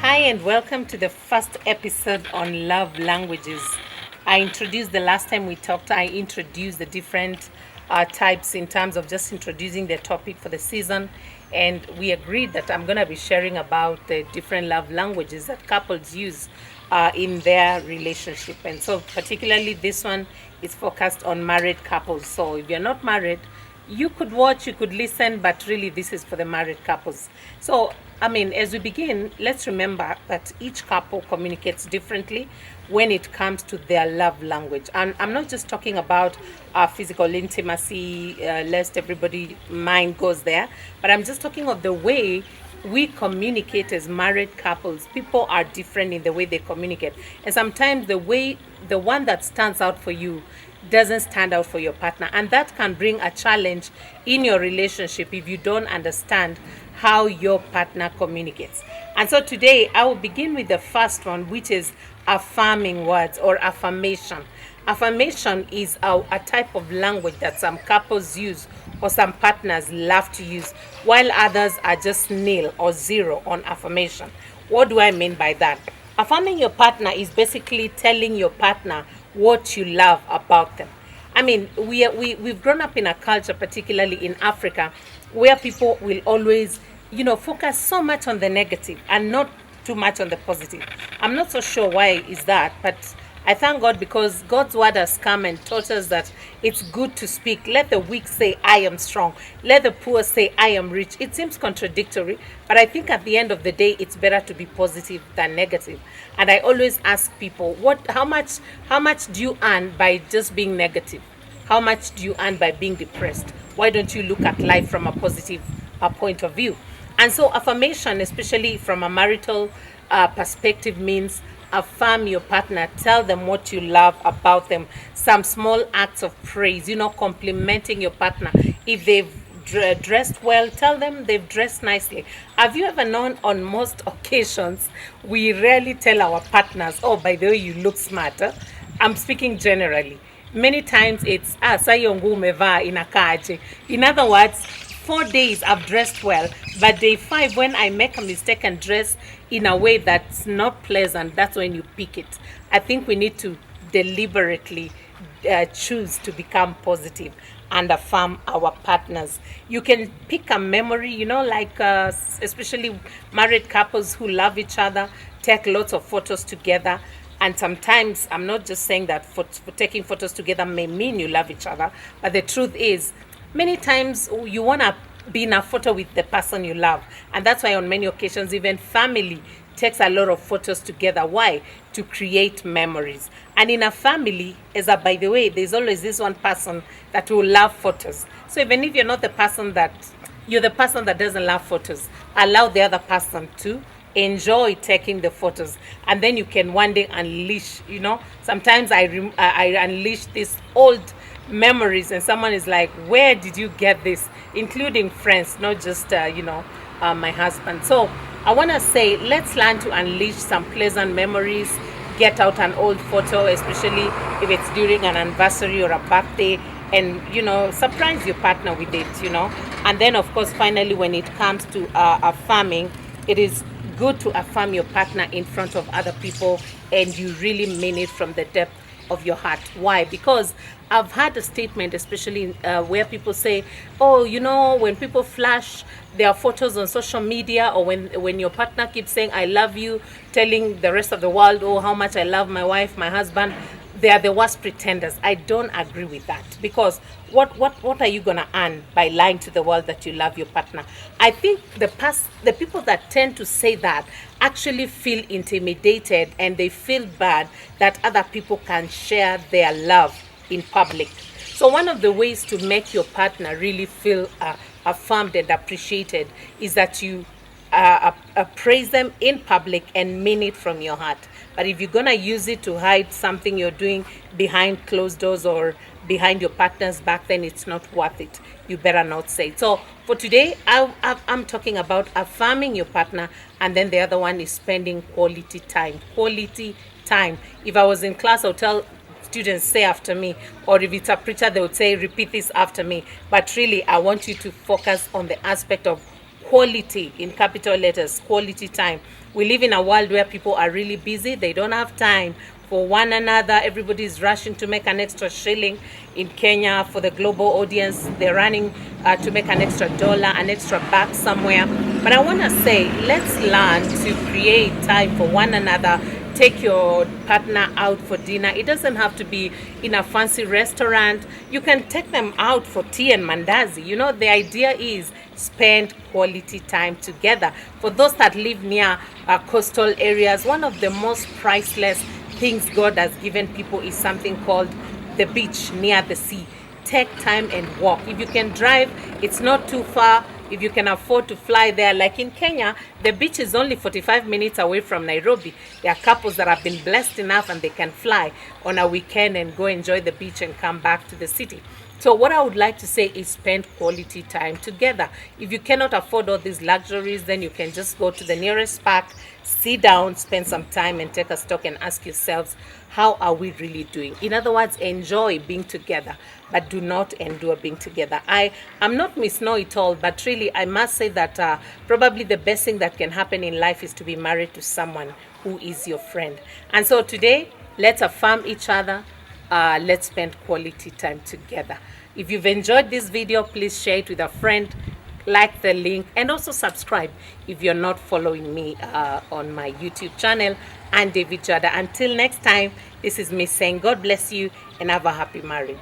Hi, and welcome to the first episode on love languages. I introduced the last time we talked, I introduced the different types in terms of just introducing the topic for the season. And we agreed that I'm going to be sharing about the different love languages that couples use in their relationship. And so, particularly, this one is focused on married couples. So, if you're not married, you could watch, you could listen, but really, this is for the married couples. So, as we begin, let's remember that each couple communicates differently when it comes to their love language. And I'm not just talking about physical intimacy, lest everybody mind goes there, but I'm just talking of the way we communicate as married couples. People are different in the way they communicate. And sometimes the one that stands out for you doesn't stand out for your partner. And that can bring a challenge in your relationship if you don't understand how your partner communicates. And so today I will begin with the first one, which is affirming words or affirmation. Affirmation is a type of language that some couples use or some partners love to use, while others are just nil or zero on affirmation. What do I mean by that? Affirming your partner is basically telling your partner what you love about them. We've grown up in a culture, particularly in Africa, where people will always, focus so much on the negative and not too much on the positive. I'm not so sure why is that, but I thank God because God's word has come and taught us that it's good to speak. Let the weak say, I am strong. Let the poor say, I am rich. It seems contradictory, but I think at the end of the day, it's better to be positive than negative. And I always ask people, how much do you earn by just being negative? How much do you earn by being depressed? Why don't you look at life from a positive point of view? And so affirmation, especially from a marital perspective, means affirm your partner, tell them what you love about them, some small acts of praise, complimenting your partner. If they've dressed well, tell them they've dressed nicely. Have you ever known on most occasions we rarely tell our partners, oh, by the way, you look smarter? I'm speaking generally. Many times it's sayo nguo umevaa inakaaje. In other words, 4 days I've dressed well, but day 5 when I make a mistake and dress in a way that's not pleasant, that's when you pick it. I think we need to deliberately choose to become positive and affirm our partners. You can pick a memory, especially married couples who love each other, take lots of photos together. And sometimes, I'm not just saying that for taking photos together may mean you love each other, but the truth is, many times you want to be in a photo with the person you love. And that's why on many occasions, even family takes a lot of photos together. Why? To create memories. And in a family, by the way, there's always this one person that will love photos. So even if you're the person that doesn't love photos, allow the other person to enjoy taking the photos, and then you can one day unleash. Sometimes I unleash these old memories, and someone is like, where did you get this? Including friends, not just my husband. So I want to say, let's learn to unleash some pleasant memories. Get out an old photo, especially if it's during an anniversary or a birthday, and surprise your partner with it. And then, of course, finally, when it comes to affirming, it is good to affirm your partner in front of other people, and you really mean it from the depth of your heart. Why? Because I've had a statement, especially where people say, oh, when people flash their photos on social media, or when your partner keeps saying, I love you, telling the rest of the world, oh, how much I love my wife, my husband, they are the worst pretenders. I don't agree with that, because what are you going to earn by lying to the world that you love your partner? I think the people that tend to say that actually feel intimidated, and they feel bad that other people can share their love in public. So one of the ways to make your partner really feel affirmed and appreciated is that you praise them in public and mean it from your heart. But if you're going to use it to hide something you're doing behind closed doors or behind your partner's back, then it's not worth it. You better not say it. So for today, I'm talking about affirming your partner, and then the other one is spending quality time. Quality time. If I was in class, I'll tell students, say after me, or if it's a preacher, they would say, repeat this after me. But really, I want you to focus on the aspect of quality, in capital letters, quality time. We live in a world where people are really busy. They don't have time for one another. Everybody is rushing to make an extra shilling. In Kenya, for the global audience, they're running to make an extra dollar, an extra buck somewhere. But I want to say, let's learn to create time for one another. Take your partner out for dinner. It doesn't have to be in a fancy restaurant. You can take them out for tea and mandazi. You know, the idea is spend quality time together. For those that live near coastal areas, one of the most priceless things God has given people is something called the beach near the sea. Take time and walk. If you can drive, it's not too far. If you can afford to fly there, like in Kenya, the beach is only 45 minutes away from Nairobi. There are couples that have been blessed enough and they can fly on a weekend and go enjoy the beach and come back to the city. So what I would like to say is spend quality time together. If you cannot afford all these luxuries, then you can just go to the nearest park, sit down, spend some time and take a stock and ask yourselves, how are we really doing? In other words, enjoy being together, but do not endure being together. I am not Miss Know-it-all, but really I must say that probably the best thing that can happen in life is to be married to someone who is your friend. And so today, let's affirm each other. Let's spend quality time together. If you've enjoyed this video, please share it with a friend, like the link, and also subscribe if you're not following me on my YouTube channel and David Jada. Until next time, this is me saying God bless you and have a happy marriage.